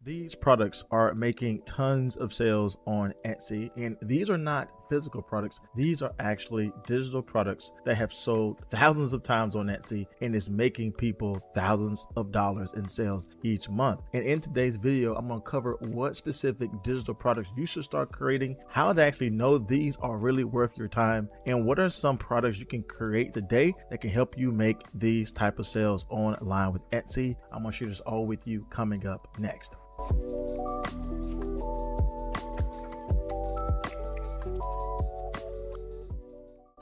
These products are making tons of sales on Etsy, and these are not physical products. These are actually digital products that have sold thousands of times on Etsy and is making people thousands of dollars in sales each month. And in today's video, I'm going to cover what specific digital products you should start creating, how to actually know these are really worth your time, and what are some products you can create today that can help you make these type of sales online with Etsy. I'm going to share this all with you coming up next.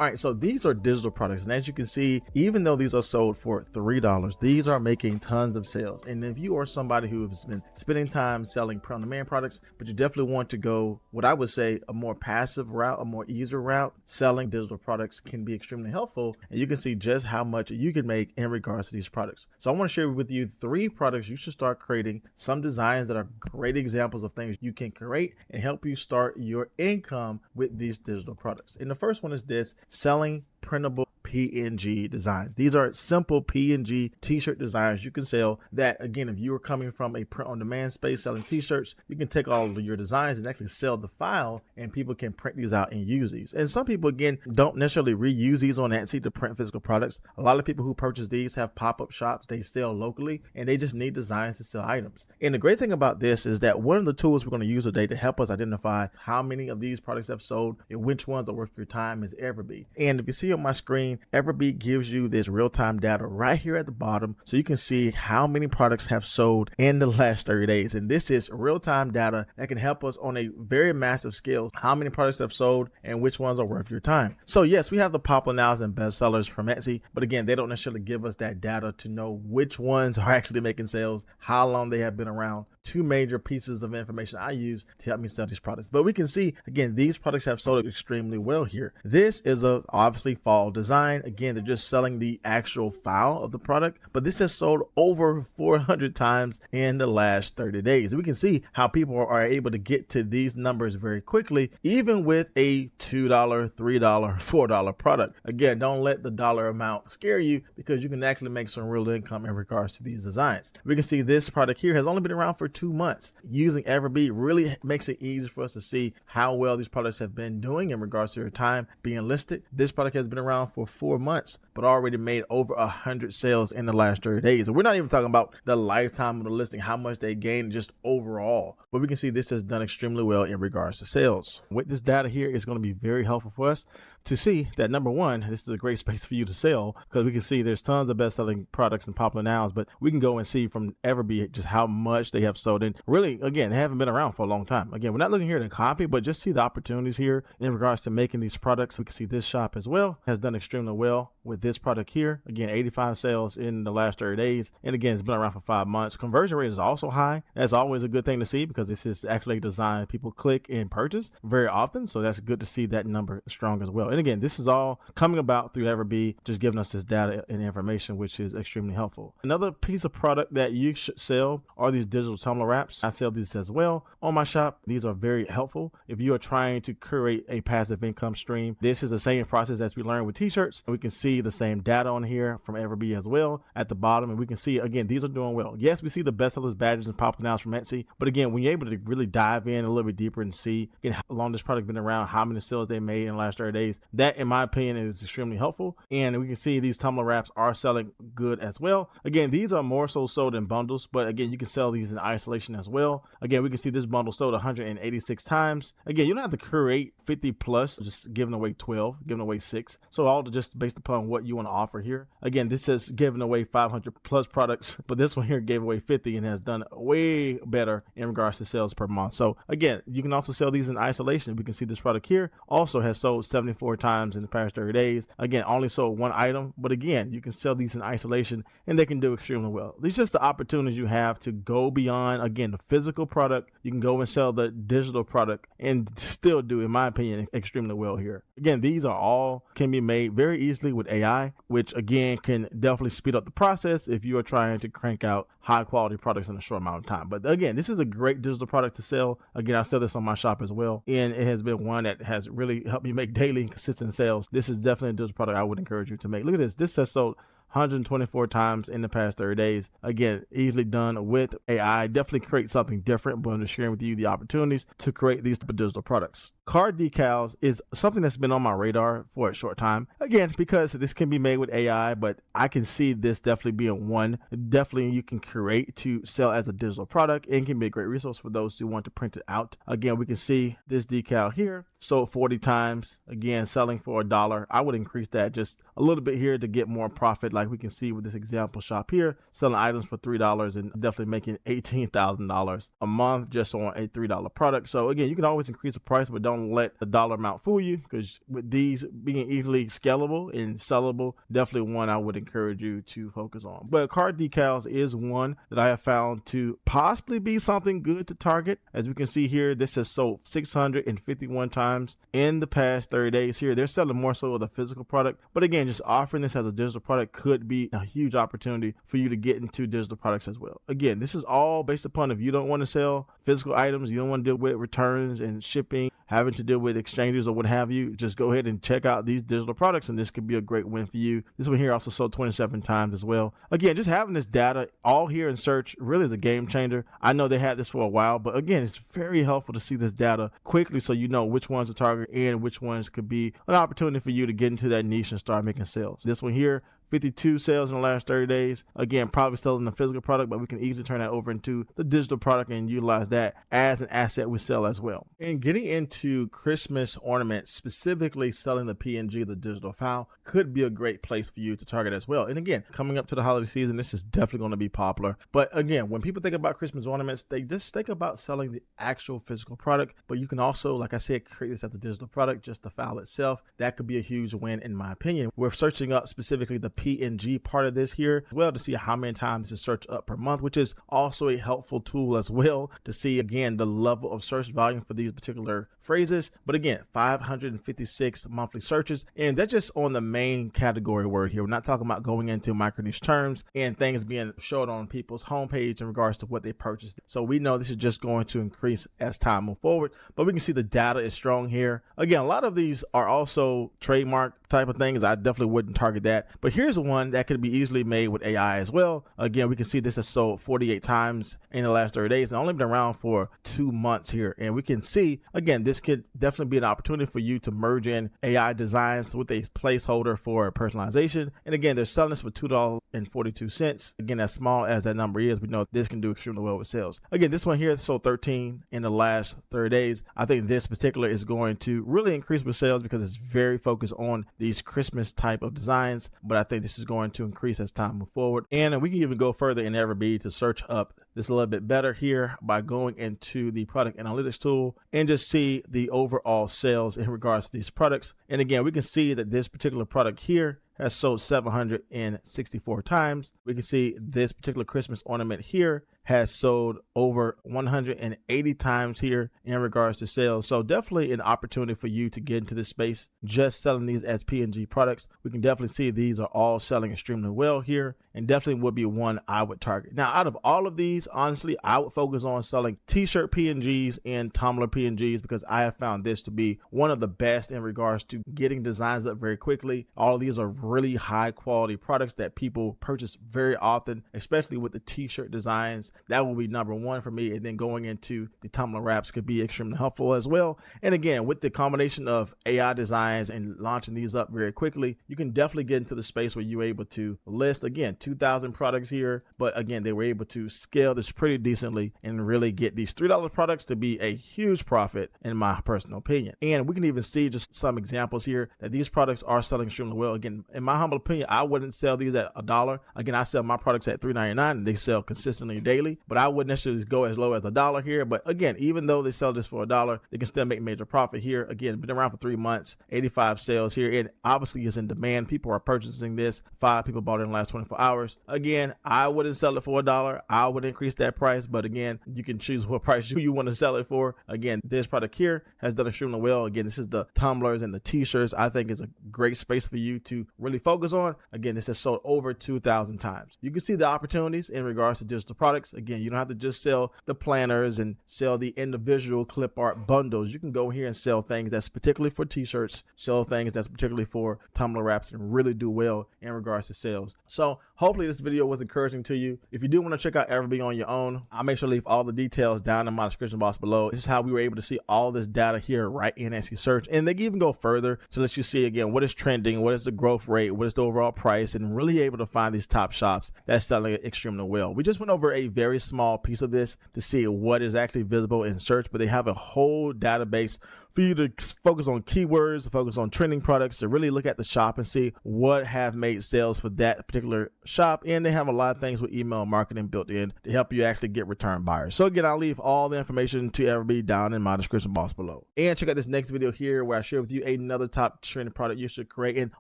All right, so these are digital products, and as you can see, even though these are sold for $3, these are making tons of sales. And if you are somebody who has been spending time selling print-on-demand products, but you definitely want to go what I would say a more passive route, a more easier route, selling digital products can be extremely helpful, and you can see just how much you can make in regards to these products. So I want to share with you 3 products you should start creating, some designs that are great examples of things you can create and help you start your income with these digital products. And the first one is this: selling printable PNG designs. These are simple PNG t-shirt designs you can sell that, again, if you are coming from a print-on-demand space selling t-shirts, you can take all of your designs and actually sell the file, and people can print these out and use these. And some people, again, don't necessarily reuse these on Etsy to print physical products. A lot of people who purchase these have pop-up shops. They sell locally, and they just need designs to sell items. And the great thing about this is that one of the tools we're going to use today to help us identify how many of these products have sold and which ones are worth your time is Everbee. And if you see on my screen, Everbee gives you this real-time data right here at the bottom, so you can see how many products have sold in the last 30 days. And this is real-time data that can help us on a very massive scale, how many products have sold and which ones are worth your time. So yes, we have the popular nows and bestsellers from Etsy, but again, they don't necessarily give us that data to know which ones are actually making sales, how long they have been around. 2 major pieces of information I use to help me sell these products. But we can see, again, these products have sold extremely well here. This is a obviously fall design. Again, they're just selling the actual file of the product, but this has sold over 400 times in the last 30 days. We can see how people are able to get to these numbers very quickly, even with a $2, $3, $4 product. Again, don't let the dollar amount scare you, because you can actually make some real income in regards to these designs. We can see this product here has only been around for 2 months. Using Everbee really makes it easy for us to see how well these products have been doing in regards to their time being listed. This product has been around for 4 months, but already made over 100 sales in the last 30 days. And we're not even talking about the lifetime of the listing, how much they gained just overall. But we can see this has done extremely well in regards to sales. With this data here, it's going to be very helpful for us to see that, number one, this is a great space for you to sell, because we can see there's tons of best-selling products and popular nouns, but we can go and see from Everbee just how much they have sold. And really, again, they haven't been around for a long time. Again, we're not looking here to copy, but just see the opportunities here in regards to making these products. We can see this shop as well has done extremely well with this product here. Again, 85 sales in the last 30 days. And again, it's been around for 5 months. Conversion rate is also high. That's always a good thing to see, because this is actually a design people click and purchase very often. So that's good to see that number strong as well. And again, this is all coming about through Everbee, just giving us this data and information, which is extremely helpful. Another piece of product that you should sell are these digital Tumblr wraps. I sell these as well on my shop. These are very helpful if you are trying to create a passive income stream. This is the same process as we learned with t-shirts. We can see the same data on here from Everbee as well at the bottom, and we can see, again, these are doing well. Yes, we see the bestsellers, badges, and popular nouns from Etsy, but again, when you're able to really dive in a little bit deeper and see, again, how long this product been around, how many sales they made in the last 30 days, that, in my opinion, is extremely helpful. And we can see these Tumblr wraps are selling good as well. Again, these are more so sold in bundles, but again, you can sell these in isolation as well. Again, we can see this bundle sold 186 times. Again, you don't have to create 50 plus, just giving away 12, giving away 6. So all just based upon what you want to offer here. Again, this says giving away 500 plus products, but this one here gave away 50 and has done way better in regards to sales per month. So again, you can also sell these in isolation. We can see this product here also has sold 74 times in the past 30 days. Again, only sold 1 item, but again, you can sell these in isolation and they can do extremely well. These are just the opportunities you have to go beyond, again, the physical product. You can go and sell the digital product and still do, in my opinion, extremely well here. Again, these are all can be made very easily with AI, which again can definitely speed up the process if you are trying to crank out high quality products in a short amount of time. But again, this is a great digital product to sell. Again, I sell this on my shop as well, and it has been one that has really helped me make daily and consistent sales. This is definitely a digital product I would encourage you to make. Look at this. This has sold 124 times in the past 30 days. Again, easily done with AI. Definitely create something different, but I'm just sharing with you the opportunities to create these type of digital products. Card decals is something that's been on my radar for a short time. Again, because this can be made with AI, but I can see this definitely being one. Definitely you can create to sell as a digital product and can be a great resource for those who want to print it out. Again, we can see this decal here sold 40 times. Again, selling for $1. I would increase that just a little bit here to get more profit. Like we can see with this example shop here, selling items for $3 and definitely making $18,000 a month just on a $3 product. So again, you can always increase the price, but don't let the dollar amount fool you, because with these being easily scalable and sellable, definitely one I would encourage you to focus on. But card decals is one that I have found to possibly be something good to target. As we can see here, this has sold 651 times in the past 30 days here. They're selling more so of the physical product, but again, just offering this as a digital product could be a huge opportunity for you to get into digital products as well. Again, this is all based upon if you don't want to sell physical items, you don't want to deal with returns and shipping, having to deal with exchanges or what have you, just go ahead and check out these digital products, and this could be a great win for you. This one here also sold 27 times as well. Again, just having this data all here in search really is a game changer. I know they had this for a while, but again, it's very helpful to see this data quickly so you know which ones to target and which ones could be an opportunity for you to get into that niche and start making sales. This one here, 52 sales in the last 30 days. Again, probably selling the physical product, but we can easily turn that over into the digital product and utilize that as an asset we sell as well. And getting into Christmas ornaments, specifically selling the PNG, the digital file, could be a great place for you to target as well. And again, coming up to the holiday season, this is definitely going to be popular. But again, when people think about Christmas ornaments, they just think about selling the actual physical product. But you can also, like I said, create this as a digital product, just the file itself. That could be a huge win in my opinion. We're searching up specifically the PNG part of this here as well to see how many times it's searched up per month, which is also a helpful tool as well to see again the level of search volume for these particular phrases. But again, 556 monthly searches, and that's just on the main category word here. We're not talking about going into micro niche terms and things being showed on people's homepage in regards to what they purchased. So we know this is just going to increase as time moves forward, but we can see the data is strong here. Again, a lot of these are also trademark type of things. I definitely wouldn't target that, but here's one that could be easily made with AI as well. Again, we can see this has sold 48 times in the last 30 days and only been around for 2 months here. And we can see, again, this could definitely be an opportunity for you to merge in AI designs with a placeholder for personalization. And again, they're selling this for $2.42. Again, as small as that number is, we know this can do extremely well with sales. Again, this one here sold 13 in the last 30 days. I think this particular is going to really increase with sales because it's very focused on these Christmas type of designs, but I think this is going to increase as time moves forward. And we can even go further in Everbee to search up this a little bit better here by going into the product analytics tool and just see the overall sales in regards to these products. And again, we can see that this particular product here has sold 764 times. We can see this particular Christmas ornament here has sold over 180 times here in regards to sales. So definitely an opportunity for you to get into this space, just selling these as PNG products. We can definitely see these are all selling extremely well here, and definitely would be one I would target. Now, out of all of these, honestly, I would focus on selling t-shirt PNGs and Tumblr PNGs because I have found this to be one of the best in regards to getting designs up very quickly. All of these are really high quality products that people purchase very often, especially with the t-shirt designs. That will be number one for me. And then going into the Tumblr wraps could be extremely helpful as well. And again, with the combination of AI designs and launching these up very quickly, you can definitely get into the space where you're able to list, again, 2,000 products here. But again, they were able to scale this pretty decently and really get these $3 products to be a huge profit in my personal opinion. And we can even see just some examples here that these products are selling extremely well. Again, in my humble opinion, I wouldn't sell these at $1. Again, I sell my products at $3.99 and they sell consistently daily. But I wouldn't necessarily go as low as $1 here. But again, even though they sell this for $1, they can still make major profit here. Again, been around for 3 months, 85 sales here. And obviously it's in demand. People are purchasing this. 5 people bought it in the last 24 hours. Again, I wouldn't sell it for $1. I would increase increase that price, but again, you can choose what price you want to sell it for. Again, this product here has done extremely well. Again, this is the tumblers and the t-shirts. I think is a great space for you to really focus on. Again, this has sold over 2,000 times. You can see the opportunities in regards to digital products. Again, you don't have to just sell the planners and sell the individual clip art bundles. You can go here and sell things that's particularly for t-shirts, sell things that's particularly for Tumblr wraps, and really do well in regards to sales. So hopefully this video was encouraging to you. If you do want to check out Everbee on your own, I'll make sure to leave all the details down in my description box below. This is how we were able to see all this data here right in SEO search. And they can even go further to let you see again what is trending, what is the growth rate, what is the overall price, and really able to find these top shops that's selling it extremely well. We just went over a very small piece of this to see what is actually visible in search, but they have a whole database for you to focus on keywords, to focus on trending products, to really look at the shop and see what have made sales for that particular shop. And they have a lot of things with email marketing built in to help you actually get return buyers. So again, I'll leave all the information to Everbee down in my description box below. And check out this next video here where I share with you another top trending product you should create, and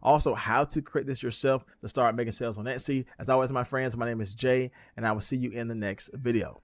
also how to create this yourself to start making sales on Etsy. As always, my friends, my name is Jay, and I will see you in the next video.